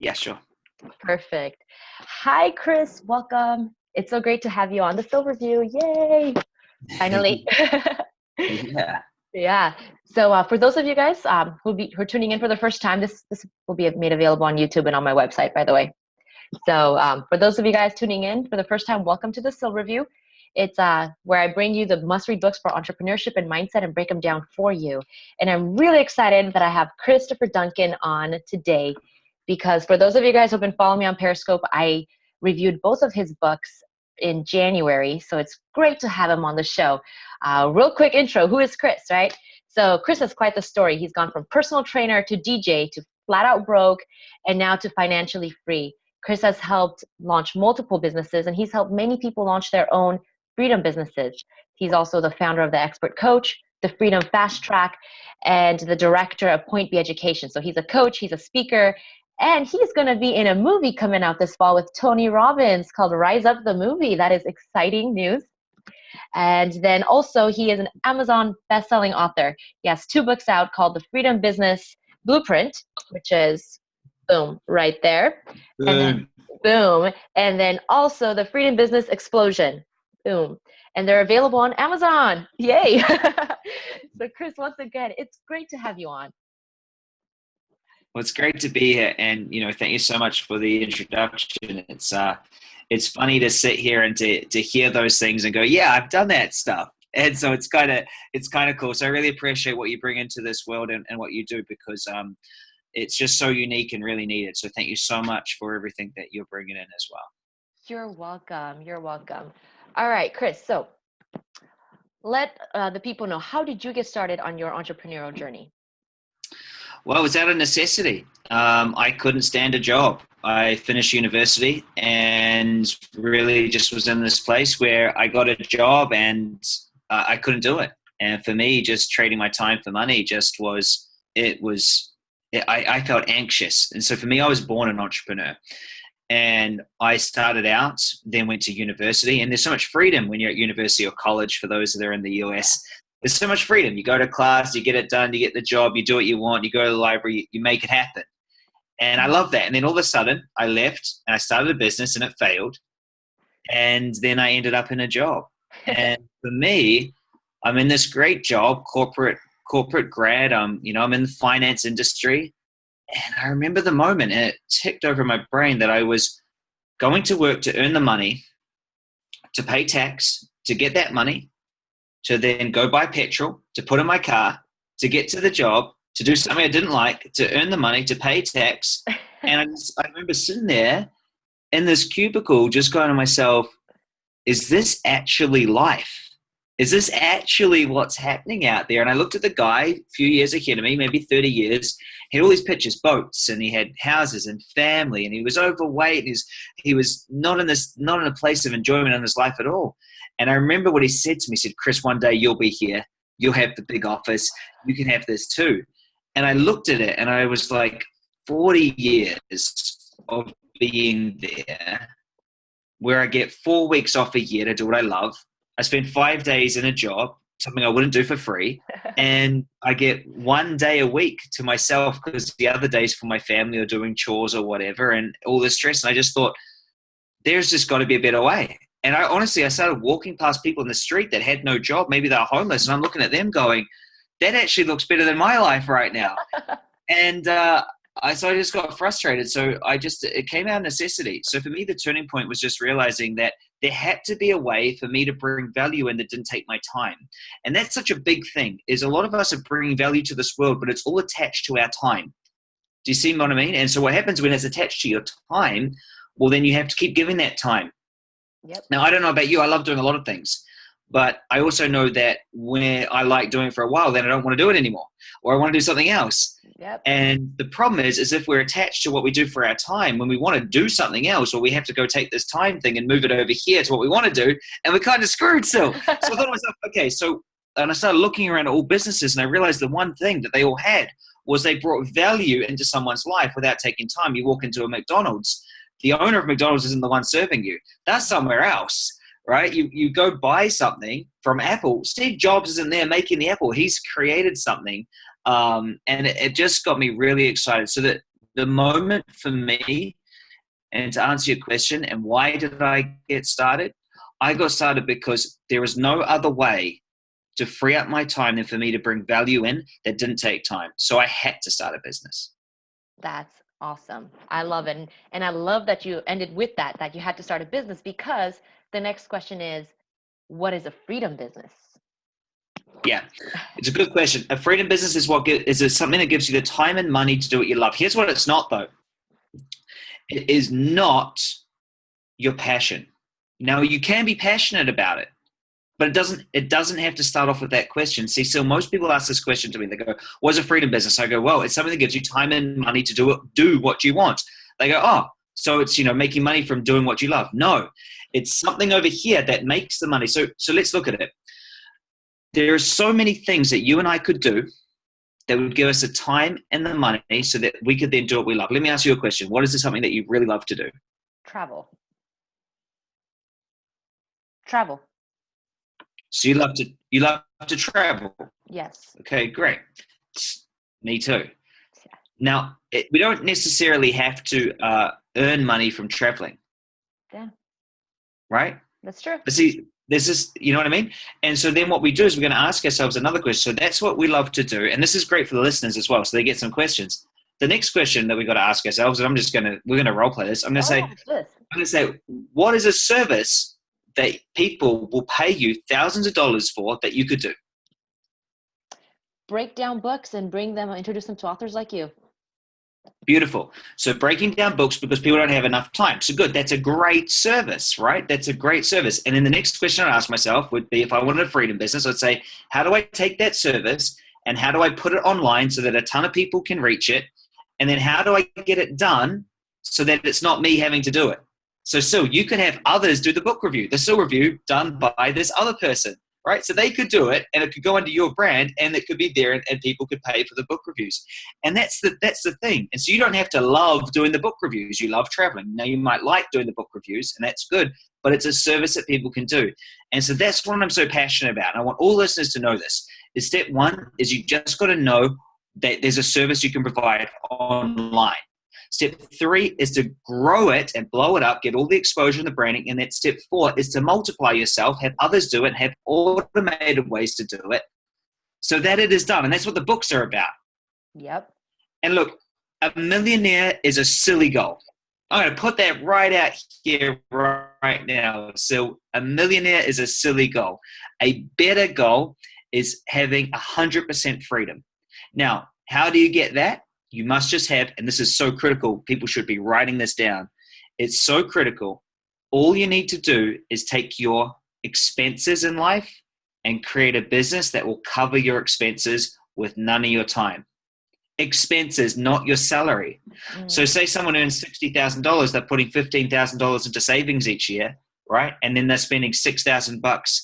Yeah, sure. Perfect. Hi, Chris. Welcome. It's so great to have you on the Silverview. Yay! Finally. Yeah. Yeah. So for those of you guys who are tuning in for the first time, this will be made available on YouTube and on my website, by the way. So for those of you guys tuning in for the first time, welcome to the Silverview. It's where I bring you the must-read books for entrepreneurship and mindset and break them down for you. And I'm really excited that I have Christopher Duncan on today because for those of you guys who've been following me on Periscope, I reviewed both of his books in January. So it's great to have him on the show. Real quick intro, who is Chris, right? So Chris has quite the story. He's gone from personal trainer to DJ to flat out broke and now to financially free. Chris has helped launch multiple businesses, and he's helped many people launch their own freedom businesses. He's also the founder of the Expert Coach, the Freedom FastTrack, and the director of Point B Education. So he's a coach, he's a speaker, and he's going to be in a movie coming out this fall with Tony Robbins called Rise Up the Movie. That is exciting news. And then also he is an Amazon best-selling author. He has 2 books out called The Freedom Business Blueprint, which is boom, right there. Boom. And then boom. And then also The Freedom Business Explosion. Boom. And they're available on Amazon. Yay. So Chris, once again, it's great to have you on. Well, it's great to be here, and thank you so much for the introduction. It's funny to sit here and to hear those things and go, yeah, I've done that stuff. And so it's kind of cool. So I really appreciate what you bring into this world and what you do, because it's just so unique and really needed. So thank you so much for everything that you're bringing in as well. You're welcome. You're welcome. All right, Chris. So let the people know, how did you get started on your entrepreneurial journey? Well, it was out of necessity. I couldn't stand a job. I finished university and really just was in this place where I got a job and I couldn't do it. And for me, just trading my time for money I felt anxious. And so for me, I was born an entrepreneur. And I started out, then went to university. And there's so much freedom when you're at university or college, for those that are in the US. There's so much freedom. You go to class, you get it done, you get the job, you do what you want, you go to the library, you make it happen. And I love that. And then all of a sudden, I left and I started a business and it failed. And then I ended up in a job. And for me, I'm in this great job, corporate grad. I'm in the finance industry. And I remember the moment, and it ticked over my brain, that I was going to work to earn the money, to pay tax, to get that money, to then go buy petrol, to put in my car, to get to the job, to do something I didn't like, to earn the money, to pay tax. And I remember sitting there in this cubicle just going to myself, is this actually life? Is this actually what's happening out there? And I looked at the guy a few years ahead of me, maybe 30 years. He had all these pictures, boats, and he had houses and family, and he was overweight. And he was not in a place of enjoyment in his life at all. And I remember what he said to me. He said, Chris, one day you'll be here. You'll have the big office. You can have this too. And I looked at it and I was like, 40 years of being there, where I get 4 weeks off a year to do what I love. I spend 5 days in a job, something I wouldn't do for free. And I get 1 day a week to myself because the other days for my family or doing chores or whatever, and all the stress. And I just thought, there's just got to be a better way. And I started walking past people in the street that had no job. Maybe they're homeless. And I'm looking at them going, that actually looks better than my life right now. And so I just got frustrated. So it came out of necessity. So for me, the turning point was just realizing that there had to be a way for me to bring value in that didn't take my time. And that's such a big thing, is a lot of us are bringing value to this world, but it's all attached to our time. Do you see what I mean? And so what happens when it's attached to your time, well, then you have to keep giving that time. Yep. Now, I don't know about you. I love doing a lot of things. But I also know that when I like doing it for a while, then I don't want to do it anymore, or I want to do something else. Yep. And the problem is if we're attached to what we do for our time, when we want to do something else, or we have to go take this time thing and move it over here to what we want to do, and we're kind of screwed still. So I thought to myself, okay, and I started looking around at all businesses, and I realized the one thing that they all had was they brought value into someone's life without taking time. You walk into a McDonald's, the owner of McDonald's isn't the one serving you. That's somewhere else. Right? You go buy something from Apple. Steve Jobs isn't there making the Apple. He's created something. And it just got me really excited. So that the moment for me, and to answer your question, and why did I get started? I got started because there was no other way to free up my time than for me to bring value in that didn't take time. So I had to start a business. That's awesome. I love it. And I love that you ended with that you had to start a business, because the next question is, what is a freedom business? Yeah, it's a good question. A freedom business is something that gives you the time and money to do what you love. Here's what it's not, though. It is not your passion. Now, you can be passionate about it, but it doesn't have to start off with that question. See, so most people ask this question to me. They go, what's a freedom business? I go, well, it's something that gives you time and money to do what you want. They go, oh, so it's, making money from doing what you love. No, it's something over here that makes the money. So let's look at it. There are so many things that you and I could do that would give us the time and the money so that we could then do what we love. Let me ask you a question. What is something that you really love to do? Travel. So you love to travel. Yes. Okay, great. Me too. Yeah. Now, we don't necessarily have to earn money from traveling. Yeah. Right? That's true. But see, there's this, you know what I mean? And so then what we do is we're going to ask ourselves another question. So that's what we love to do. And this is great for the listeners as well, so they get some questions. The next question that we got to ask ourselves, and we're going to role play this. I'm going to say, what is a service that people will pay you thousands of dollars for that you could do? Break down books and introduce them to authors like you. Beautiful. So breaking down books because people don't have enough time. So good. That's a great service, right? That's a great service. And then the next question I'd ask myself would be, if I wanted a freedom business, I'd say, how do I take that service and how do I put it online so that a ton of people can reach it? And then how do I get it done so that it's not me having to do it? So you could have others do the book review, the Sil review done by this other person, right? So they could do it and it could go under your brand and it could be there and people could pay for the book reviews. And that's the thing. And so you don't have to love doing the book reviews. You love traveling. Now you might like doing the book reviews and that's good, but it's a service that people can do. And so that's what I'm so passionate about. And I want all listeners to know this. Is step one is you just got to know that there's a service you can provide online. Step 3 is to grow it and blow it up, get all the exposure and the branding. And then step 4 is to multiply yourself, have others do it, have automated ways to do it so that it is done. And that's what the books are about. Yep. And look, a millionaire is a silly goal. I'm going to put that right out here right now. So a millionaire is a silly goal. A better goal is having 100% freedom. Now, how do you get that? You must just have, and this is so critical, people should be writing this down. It's so critical. All you need to do is take your expenses in life and create a business that will cover your expenses with none of your time. Expenses, not your salary. So say someone earns $60,000, they're putting $15,000 into savings each year, right? And then they're spending $6,000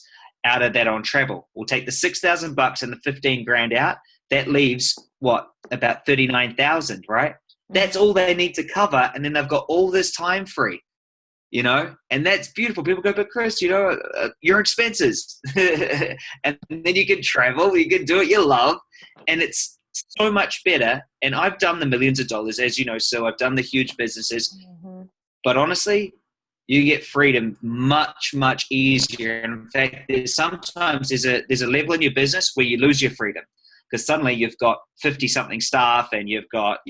out of that on travel. We'll take the $6,000 and the 15 grand out. That leaves what? About 39,000, right? That's all they need to cover. And then they've got all this time free, and that's beautiful. People go, but Chris, your expenses. And then you can travel, you can do what you love. And it's so much better. And I've done the millions of dollars, as you know, so I've done the huge businesses. But honestly, you get freedom much, much easier. And in fact, there's a level in your business where you lose your freedom. Because suddenly you've got 50-something staff and you've got,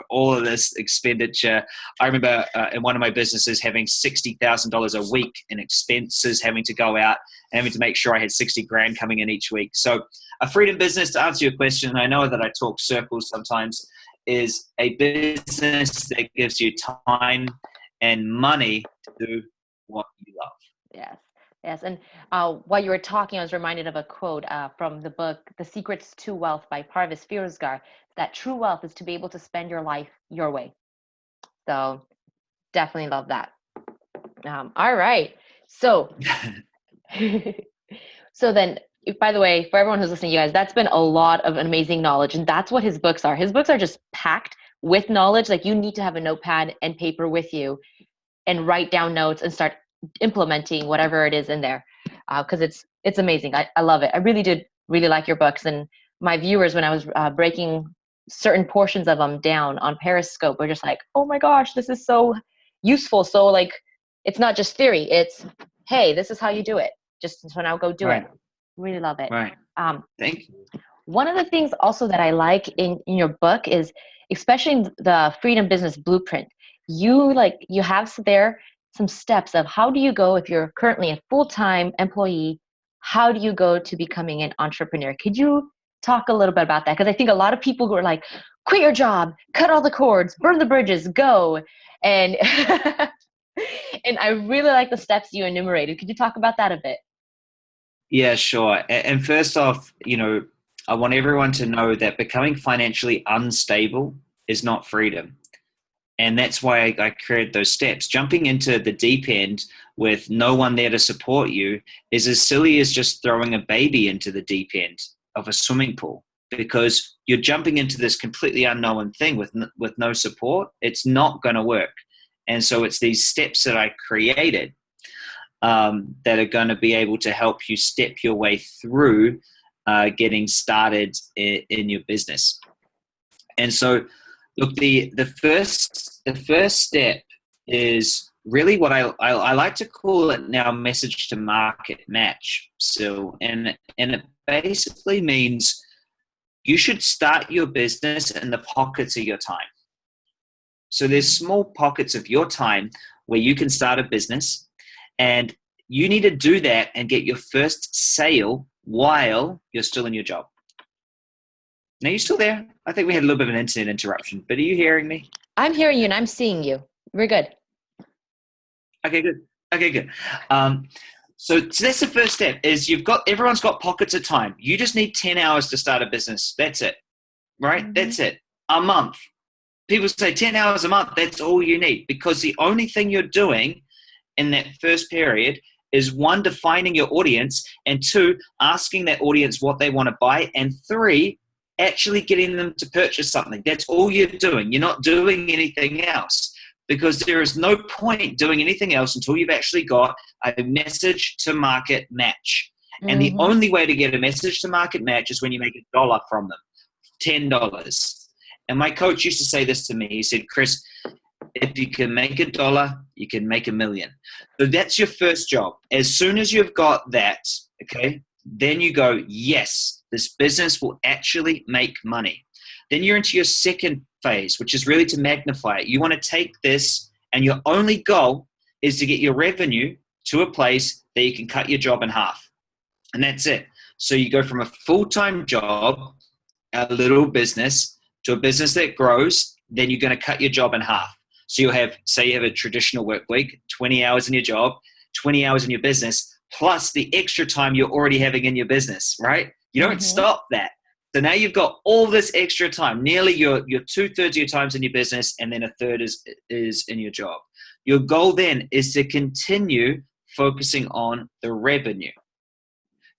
all of this expenditure. I remember in one of my businesses having $60,000 a week in expenses, having to go out and having to make sure I had 60 grand coming in each week. So a freedom business, to answer your question, I know that I talk circles sometimes, is a business that gives you time and money to do what you love. Yes. Yes. And while you were talking, I was reminded of a quote from the book, The Secrets to Wealth by Parvis Firozgar, that true wealth is to be able to spend your life your way. So definitely love that. All right. So, so then, by the way, for everyone who's listening, you guys, that's been a lot of amazing knowledge. And that's what his books are. His books are just packed with knowledge. Like, you need to have a notepad and paper with you and write down notes and start implementing whatever it is in there, because it's amazing. I love it. I really did really like your books, and my viewers, when I was breaking certain portions of them down on Periscope. We're just like, oh my gosh, this is so useful. So like, it's not just theory. It's, hey, this is how you do it. Just so now go do it. Really love it. Right. Thank you. One of the things also that I like in your book is, especially in the Freedom Business Blueprint, you have there some steps of how do you go if you're currently a full-time employee, how do you go to becoming an entrepreneur? Could you talk a little bit about that? Because I think a lot of people who are like, quit your job, cut all the cords, burn the bridges, go. And and I really like the steps you enumerated. Could you talk about that a bit? Yeah, sure. And first off, I want everyone to know that becoming financially unstable is not freedom. And that's why I created those steps. Jumping into the deep end with no one there to support you is as silly as just throwing a baby into the deep end of a swimming pool, because you're jumping into this completely unknown thing with no support. It's not going to work. And so it's these steps that I created that are going to be able to help you step your way through getting started in your business. And so, look, the first step is really what I like to call it now message to market match. So, and it basically means you should start your business in the pockets of your time. So there's small pockets of your time where you can start a business, and you need to do that and get your first sale while you're still in your job. Now, you still there? I think we had a little bit of an internet interruption, but are you hearing me? I'm hearing you and I'm seeing you. We're good. Okay, good. So that's the first step is everyone's got pockets of time. You just need 10 hours to start a business. That's it, right? Mm-hmm. That's it. A month. People say 10 hours a month, that's all you need, because the only thing you're doing in that first period is 1, defining your audience, and 2, asking that audience what they want to buy, and 3, actually getting them to purchase something. That's all you're doing. You're not doing anything else, because there is no point doing anything else until you've actually got a message to market match. Mm-hmm. And the only way to get a message to market match is when you make $1 from them, $10. And my coach used to say this to me. He said, Chris, if you can make $1, you can make $1 million. So that's your first job. As soon as you've got that, okay, then you go, yes, this business will actually make money. Then you're into your second phase, which is really to magnify it. You want to take this, and your only goal is to get your revenue to a place that you can cut your job in half. And that's it. So you go from a full-time job, a little business, to a business that grows, then you're going to cut your job in half. So you'll have, say you have a traditional work week, 20 hours in your job, 20 hours in your business, plus the extra time you're already having in your business, right? You don't stop that. So now you've got all this extra time, nearly your 2/3 of your time's in your business, and then 1/3 is in your job. Your goal then is to continue focusing on the revenue.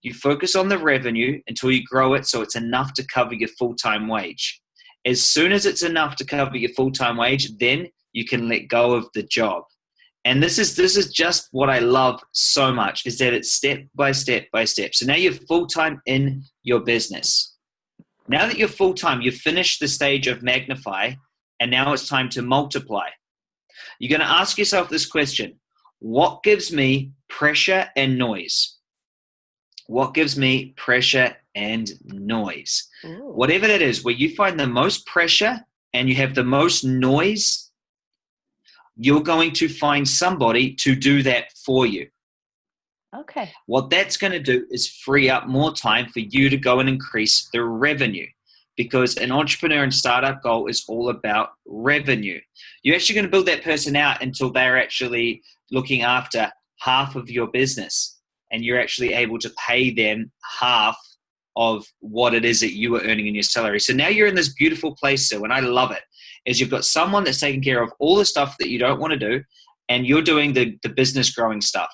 You focus on the revenue until you grow it so it's enough to cover your full-time wage. As soon as it's enough to cover your full-time wage, then you can let go of the job. And this is just what I love so much, is that it's step by step by step. So now you're full-time in your business. Now that you're full-time, you've finished the stage of magnify, and now it's time to multiply. You're going to ask yourself this question: what gives me pressure and noise? What gives me pressure and noise? Ooh. Whatever that is, where you find the most pressure and you have the most noise, you're going to find somebody to do that for you. Okay. What that's going to do is free up more time for you to go and increase the revenue, because an entrepreneur and startup goal is all about revenue. You're actually going to build that person out until they're actually looking after half of your business, and you're actually able to pay them half of what it is that you were earning in your salary. So now you're in this beautiful place, Sil, and I love it, is you've got someone that's taking care of all the stuff that you don't want to do, and you're doing the business growing stuff.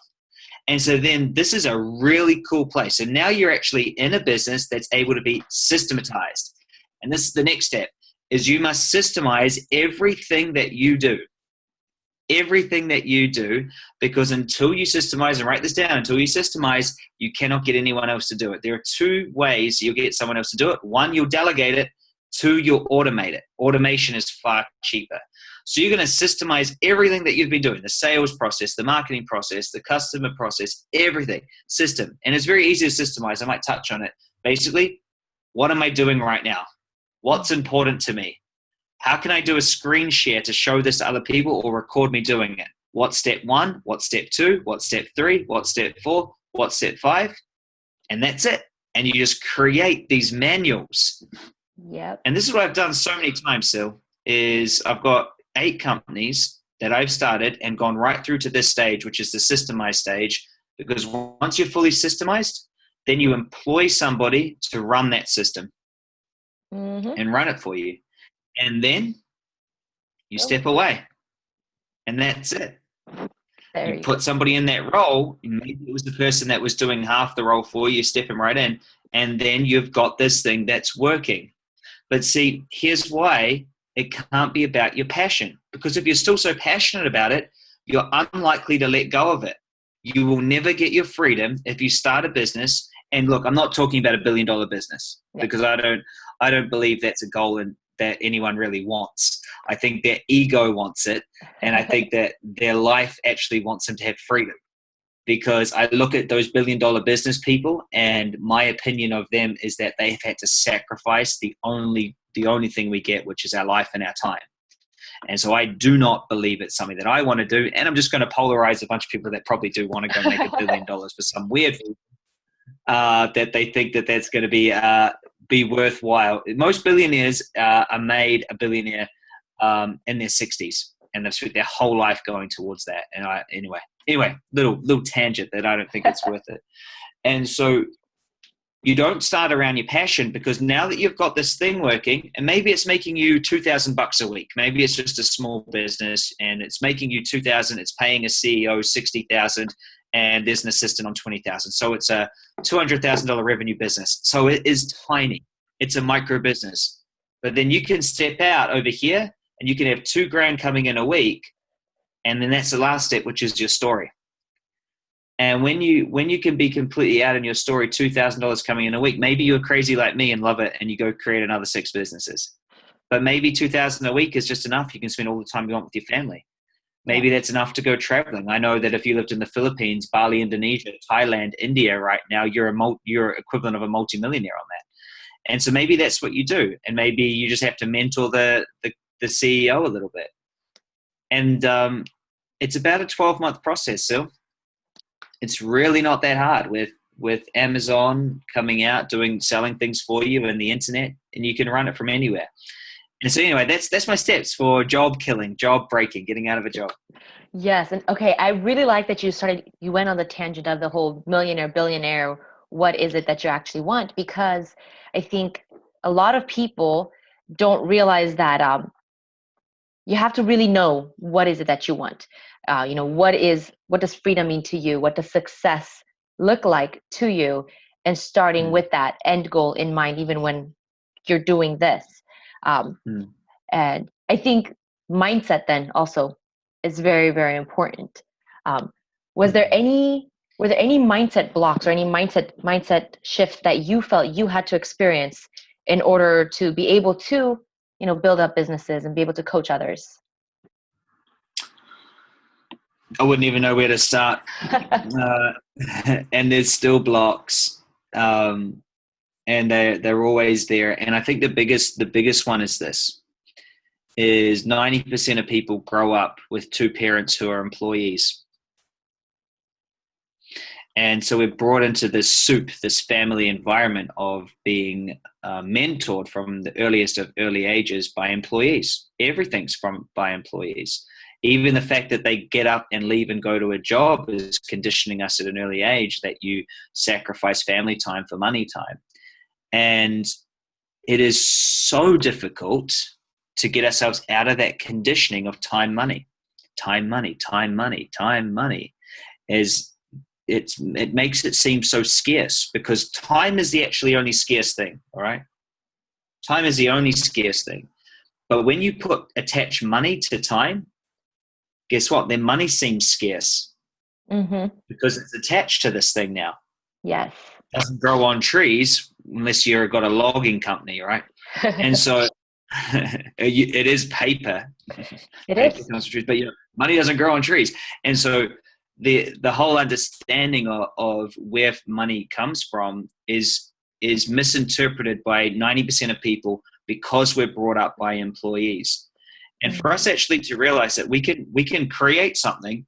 And so then this is a really cool place. And now you're actually in a business that's able to be systematized. And this is the next step, is you must systemize everything that you do. Everything that you do, because until you systemize, and write this down, until you systemize, you cannot get anyone else to do it. There are 2 ways you'll get someone else to do it. 1, you'll delegate it. Two, you'll automate it. Automation is far cheaper. So you're going to systemize everything that you've been doing, the sales process, the marketing process, the customer process, everything, system. And it's very easy to systemize. I might touch on it. Basically, what am I doing right now? What's important to me? How can I do a screen share to show this to other people or record me doing it? What's step 1? What's step 2? What's step 3? What's step 4? What's step 5? And that's it. And you just create these manuals. Yep. And this is what I've done so many times, Sil, is I've got 8 companies that I've started and gone right through to this stage, which is the systemized stage. Because once you're fully systemized, then you employ somebody to run that system and run it for you. And then you step away. And that's it. You put somebody in that role, maybe it was the person that was doing half the role for you, step them right in, and then you've got this thing that's working. But see, here's why it can't be about your passion. Because if you're still so passionate about it, you're unlikely to let go of it. You will never get your freedom if you start a business. And look, I'm not talking about $1 billion business because I don't believe that's a goal that anyone really wants. I think their ego wants it. And I think that their life actually wants them to have freedom. Because I look at those $1 billion business people, and my opinion of them is that they've had to sacrifice the only thing we get, which is our life and our time. And so I do not believe it's something that I want to do. And I'm just going to polarize a bunch of people that probably do want to go make $1 billion for some weird reason, that they think that that's going to be worthwhile. Most billionaires are made a billionaire in their 60s, and they've spent their whole life going towards that. And anyway, little tangent that I don't think it's worth it. And so you don't start around your passion, because now that you've got this thing working, and maybe it's making you $2,000 a week, maybe it's just a small business and it's making you $2,000, it's paying a CEO $60,000, and there's an assistant on $20,000. So it's a $200,000 revenue business. So it is tiny. It's a micro business. But then you can step out over here and you can have $2,000 coming in a week. And then that's the last step, which is your story. And when you can be completely out in your story, $2,000 coming in a week, maybe you're crazy like me and love it and you go create another 6 businesses. But maybe $2,000 a week is just enough. You can spend all the time you want with your family. Maybe that's enough to go traveling. I know that if you lived in the Philippines, Bali, Indonesia, Thailand, India right now, you're equivalent of a multimillionaire on that. And so maybe that's what you do. And maybe you just have to mentor the CEO a little bit. And it's about a 12-month process, Sil. It's really not that hard with Amazon coming out, selling things for you and the internet, and you can run it from anywhere. And so anyway, that's my steps for job killing, job breaking, getting out of a job. Yes. And okay, I really like that you went on the tangent of the whole millionaire, billionaire. What is it that you actually want? Because I think a lot of people don't realize that you have to really know what is it that you want. What does freedom mean to you? What does success look like to you? And starting with that end goal in mind, even when you're doing this. And I think mindset then also is very, very important. Were there any mindset blocks or any mindset shifts that you felt you had to experience in order to be able to, build up businesses and be able to coach others? I wouldn't even know where to start. And there's still blocks. And they're always there. And I think the biggest one is this, is 90% of people grow up with 2 parents who are employees. And so we're brought into this family environment of being mentored from the earliest of early ages by employees. Everything's by employees. Even the fact that they get up and leave and go to a job is conditioning us at an early age that you sacrifice family time for money time. And it is so difficult to get ourselves out of that conditioning of time, money. It makes it seem so scarce, because time is the actually only scarce thing. All right. Time is the only scarce thing. But when you attach money to time, guess what? Then money seems scarce because it's attached to this thing now. Yes. It doesn't grow on trees unless you've got a logging company, right? And so it is paper. It Paper is. comes from trees, but money doesn't grow on trees. And so the whole understanding of where money comes from is misinterpreted by 90% of people because we're brought up by employees. And for us actually to realize that we can create something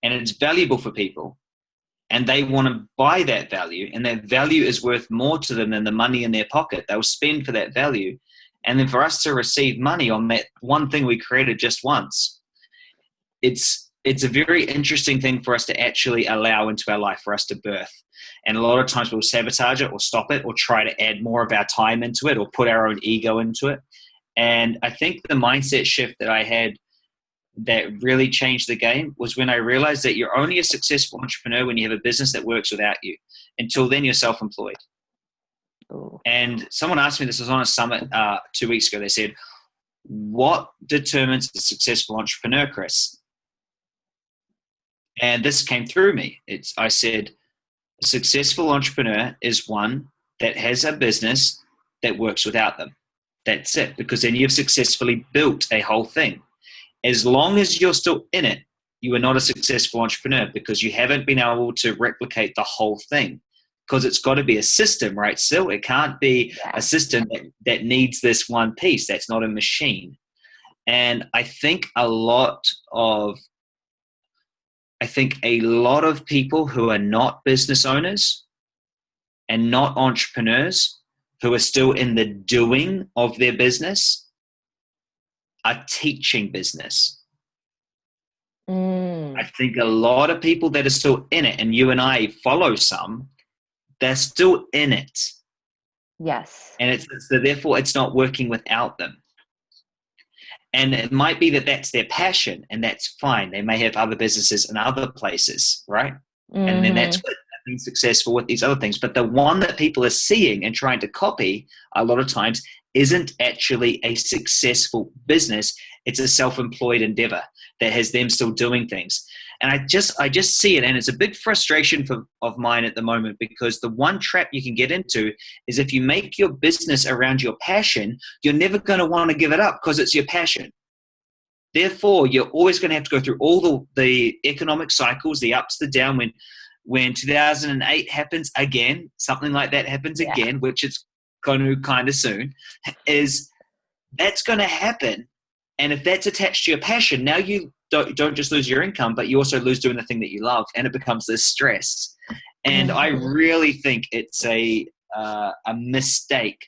and it's valuable for people, and they want to buy that value, and that value is worth more to them than the money in their pocket. They'll spend for that value. And then for us to receive money on that one thing we created just once, it's a very interesting thing for us to actually allow into our life, for us to birth. And a lot of times we'll sabotage it or stop it or try to add more of our time into it or put our own ego into it. And I think the mindset shift that I had that really changed the game was when I realized that you're only a successful entrepreneur when you have a business that works without you. Until then, you're self-employed. Ooh. And someone asked me, this was on a summit 2 weeks ago, they said, what determines a successful entrepreneur, Chris? And this came through me. I said, a successful entrepreneur is one that has a business that works without them. That's it, because then you've successfully built a whole thing. As long as you're still in it, you are not a successful entrepreneur because you haven't been able to replicate the whole thing, because it's got to be a system, right? Still, it can't be a system that needs this one piece. That's not a machine. And I think a lot of people who are not business owners and not entrepreneurs, who are still in the doing of their business, are teaching business. I think a lot of people that are still in it, and you and I follow some, they're still in it. Yes. And so therefore it's not working without them. And it might be that that's their passion, and that's fine. They may have other businesses in other places, right? And then that's good. They've been successful with these other things. But the one that people are seeing and trying to copy a lot of times isn't actually a successful business. It's a self-employed endeavor that has them still doing things. And I just see it, and it's a big frustration of mine at the moment, because the one trap you can get into is if you make your business around your passion, you're never going to want to give it up because it's your passion. Therefore, you're always going to have to go through all the economic cycles, the ups, the down. When 2008 happens again, something like that happens again, which it's going to kind of soon, that's going to happen. And if that's attached to your passion, now you don't just lose your income, but you also lose doing the thing that you love, and it becomes this stress. And I really think it's a mistake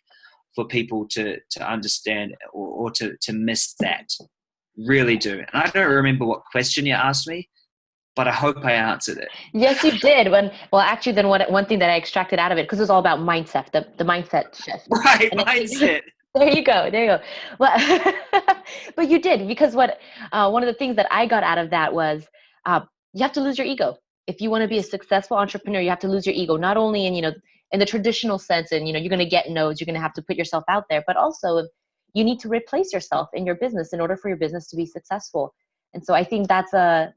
for people to understand or to miss that. Really do. And I don't remember what question you asked me, but I hope I answered it. Yes, you did. Actually, then one thing that I extracted out of it, because it was all about mindset, the mindset shift. Right, mindset. There you go. Well, but you did, because one of the things that I got out of that was you have to lose your ego. If you want to be a successful entrepreneur, you have to lose your ego, not only in the traditional sense, and you're going to get no's, you're going to have to put yourself out there, but also you need to replace yourself in your business in order for your business to be successful. And so I think that's the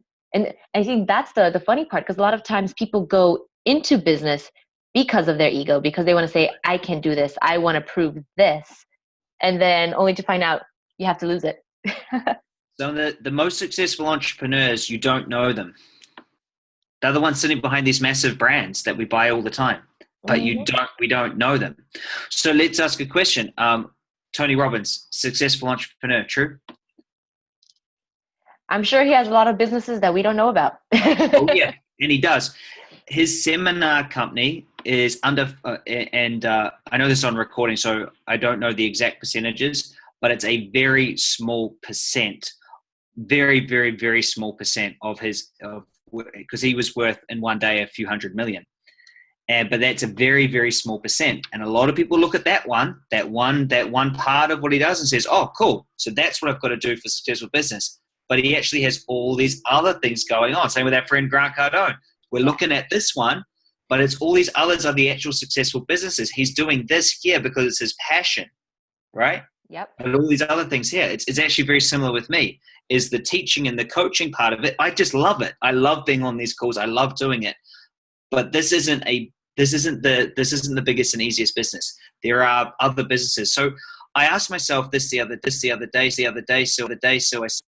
funny part, because a lot of times people go into business because of their ego, because they want to say, I can do this, I want to prove this. And then only to find out you have to lose it. So the most successful entrepreneurs, you don't know them. They're the ones sitting behind these massive brands that we buy all the time, but we don't know them. So let's ask a question. Tony Robbins, successful entrepreneur, true? I'm sure he has a lot of businesses that we don't know about. Oh yeah, and he does. His seminar company is under, and I know this is on recording, so I don't know the exact percentages, but it's a very small percent, very, very, very small percent of his, because he was worth in one day a few $100 million. But that's a very, very small percent. And a lot of people look at that one part of what he does and says, oh, cool. So that's what I've got to do for successful business. But he actually has all these other things going on. Same with our friend Grant Cardone. We're looking at this one, but it's all these others are the actual successful businesses. He's doing this here because it's his passion, right? Yep. But all these other things here, it's actually very similar with me, is the teaching and the coaching part of it. I just love it. I love being on these calls. I love doing it. But this isn't a this isn't the biggest and easiest business. There are other businesses. So I asked myself this the other day. So I said,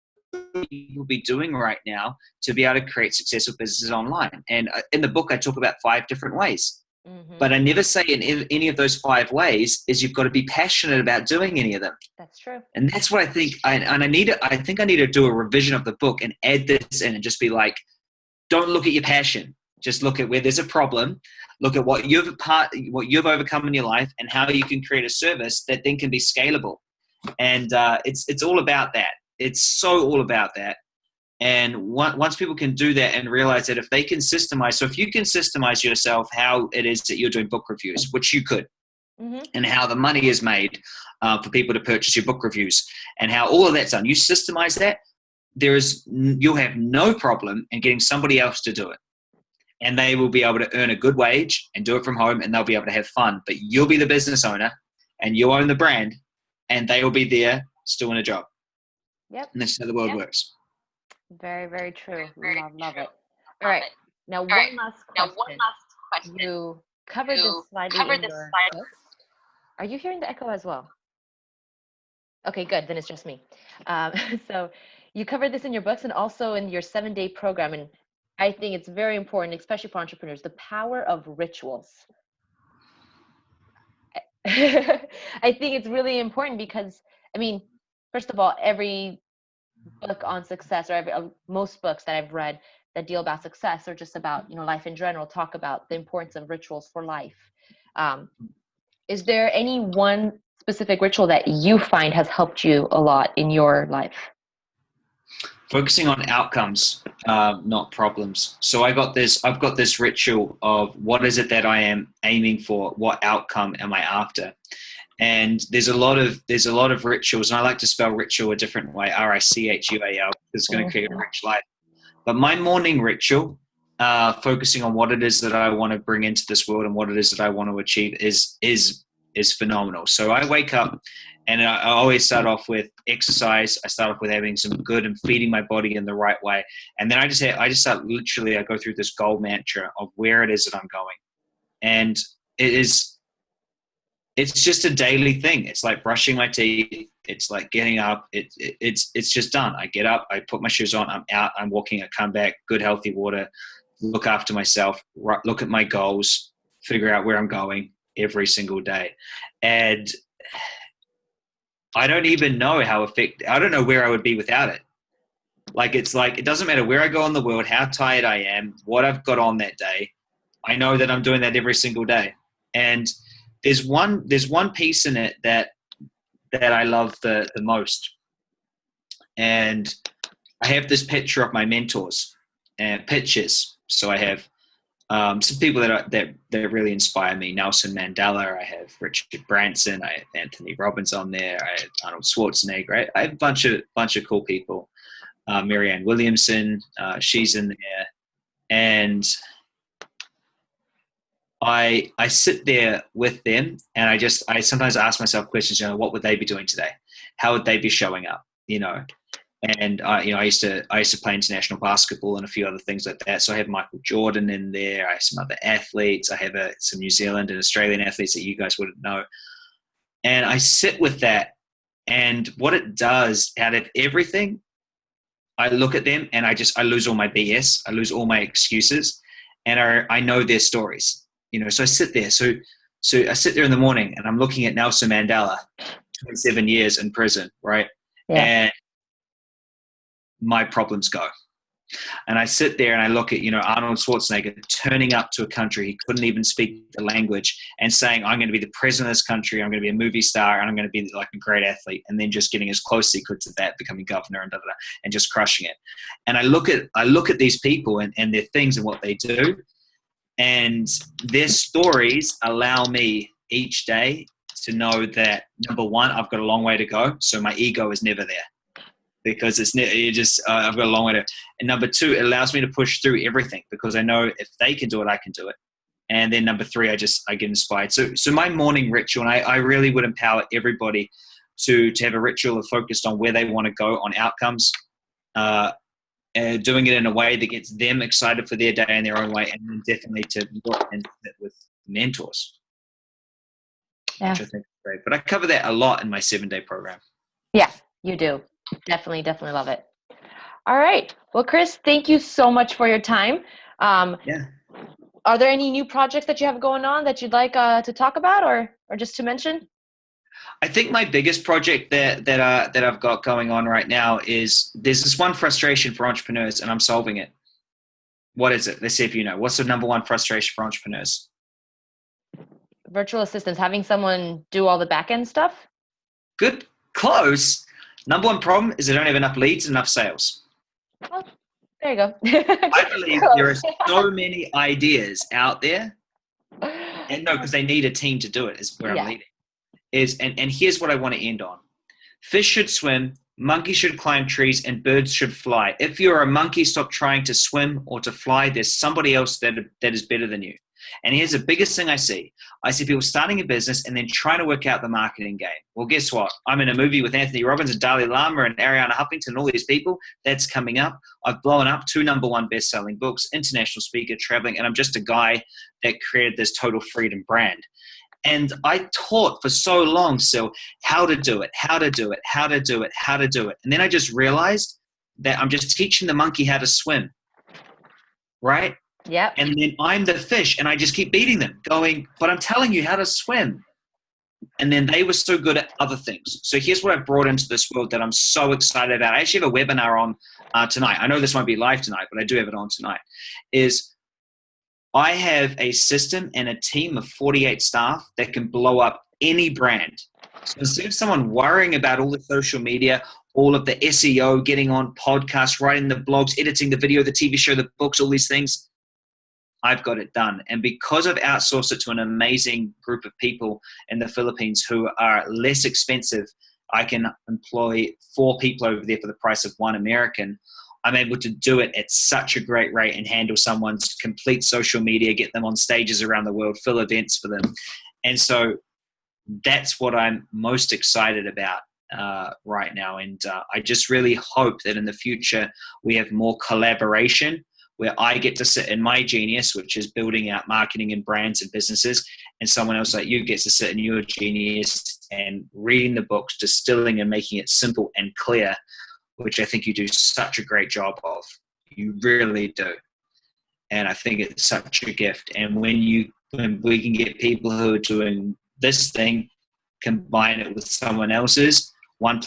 what you'll be doing right now to be able to create successful businesses online. And in the book, I talk about 5 different ways. Mm-hmm. But I never say in any of those 5 ways is you've got to be passionate about doing any of them. That's true. And that's what I think. I think I need to do a revision of the book and add this in and just be like, don't look at your passion. Just look at where there's a problem. Look at what you've overcome in your life and how you can create a service that then can be scalable. And it's all about that. It's so all about that. And once people can do that and realize that if they can systemize, so if you can systemize yourself how it is that you're doing book reviews, which you could, mm-hmm. and how the money is made for people to purchase your book reviews and how all of that's done, you systemize that, you'll have no problem in getting somebody else to do it. And they will be able to earn a good wage and do it from home, and they'll be able to have fun. But you'll be the business owner and you own the brand, and they will be there still in a job. Yep. And that's how the world works. Very, very true. Love it. All right. Now, one last question. You covered this slightly in your book. Are you hearing the echo as well? Okay, good. Then it's just me. So you covered this in your books and also in your 7-day program. And I think it's very important, especially for entrepreneurs, the power of rituals. I think it's really important because, I mean, first of all, every book on success, or most books that I've read that deal about success or just about, life in general, talk about the importance of rituals for life. Is there any one specific ritual that you find has helped you a lot in your life? Focusing on outcomes, not problems. So I've got this ritual of what is it that I am aiming for? What outcome am I after? And there's a lot of rituals, and I like to spell ritual a different way, RICHUAL, it's going to create a rich life. But my morning ritual, focusing on what it is that I want to bring into this world and what it is that I want to achieve is phenomenal. So I wake up and I always start off with exercise. I start off with having some good and feeding my body in the right way. And then I just start literally, I go through this goal mantra of where it is that I'm going. And it's just a daily thing. It's like brushing my teeth. It's like getting up. It's just done. I get up, I put my shoes on, I'm out, I'm walking, I come back, good healthy water, look after myself, look at my goals, figure out where I'm going every single day. And I don't even know I don't know where I would be without it. Like, it's like, it doesn't matter where I go in the world, how tired I am, what I've got on that day. I know that I'm doing that every single day. And there's one piece in it that I love the most. And I have this picture of my mentors and pictures. So I have some people that really inspire me. Nelson Mandela, I have Richard Branson, I have Anthony Robbins on there, I have Arnold Schwarzenegger. I have a bunch of cool people. Marianne Williamson, she's in there. And I sit there with them, and I sometimes ask myself questions, what would they be doing today? How would they be showing up? And I used to play international basketball and a few other things like that. So I have Michael Jordan in there. I have some other athletes. I have some New Zealand and Australian athletes that you guys wouldn't know. And I sit with that, and what it does out of everything, I look at them and I lose all my BS. I lose all my excuses, and I know their stories. So I sit there. So I sit there in the morning and I'm looking at Nelson Mandela, 27 years in prison, right? Yeah. And my problems go. And I sit there and I look at, Arnold Schwarzenegger turning up to a country he couldn't even speak the language and saying, I'm going to be the president of this country, I'm going to be a movie star, and I'm going to be like a great athlete, and then just getting as close as he could to that, becoming governor and just crushing it. And I look at these people and their things and what they do, and their stories allow me each day to know that, number one, I've got a long way to go. So my ego is never there, because I've got a long way to. And number two, it allows me to push through everything, because I know if they can do it, I can do it. And then number three, I get inspired. So my morning ritual, and I really would empower everybody to have a ritual focused on where they want to go on outcomes, doing it in a way that gets them excited for their day in their own way, and then definitely to look and sit with mentors, Yeah. which I think is great. But I cover that a lot in my 7-day program. Yeah, you do. Definitely love it. All right. Well, Chris, thank you so much for your time. Yeah. Are there any new projects that you have going on that you'd like to talk about or just to mention? I think my biggest project that I've got going on right now is there's this one frustration for entrepreneurs, and I'm solving it. What is it? Let's see if you know. What's the number one frustration for entrepreneurs? Virtual assistants, having someone do all the back end stuff? Good. Close. Number one problem is they don't have enough leads, enough sales. Well, there you go. I believe there are so many ideas out there, and no, because they need a team to do it, is where I'm leading. And here's what I want to end on. Fish should swim, monkeys should climb trees, and birds should fly. If you're a monkey, stop trying to swim or to fly. There's somebody else that is better than you. And here's the biggest thing I see. I see people starting a business and then trying to work out the marketing game. Well, guess what? I'm in a movie with Anthony Robbins and Dalai Lama and Ariana Huffington and all these people. That's coming up. I've blown up 2 number 1 best-selling books, international speaker, traveling, and I'm just a guy that created this total freedom brand. And I taught for so long, Sil, how to do it. And then I just realized that I'm just teaching the monkey how to swim, right? Yeah. And then I'm the fish, and I just keep beating them, going, but I'm telling you how to swim. And then they were so good at other things. So here's what I've brought into this world that I'm so excited about. I actually have a webinar on tonight. I know this won't be live tonight, but I do have it on tonight, is I have a system and a team of 48 staff that can blow up any brand. So instead of someone worrying about all the social media, all of the SEO, getting on podcasts, writing the blogs, editing the video, the TV show, the books, all these things, I've got it done. And because I've outsourced it to an amazing group of people in the Philippines who are less expensive, I can employ 4 people over there for the price of 1 American. I'm able to do it at such a great rate and handle someone's complete social media, get them on stages around the world, fill events for them. And so that's what I'm most excited about right now. And I just really hope that in the future we have more collaboration where I get to sit in my genius, which is building out marketing and brands and businesses, and someone else like you gets to sit in your genius and reading the books, distilling and making it simple and clear, which I think you do such a great job of. You really do. And I think it's such a gift. And when we can get people who are doing this thing, combine it with someone else's, one.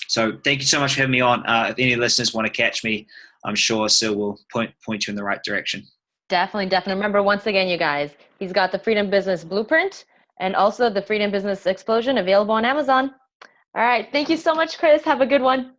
So thank you so much for having me on. If any listeners want to catch me, I'm sure Sil will point you in the right direction. Definitely. Remember, once again, you guys, he's got the Freedom Business Blueprint and also the Freedom Business Explosion available on Amazon. All right. Thank you so much, Chris. Have a good one.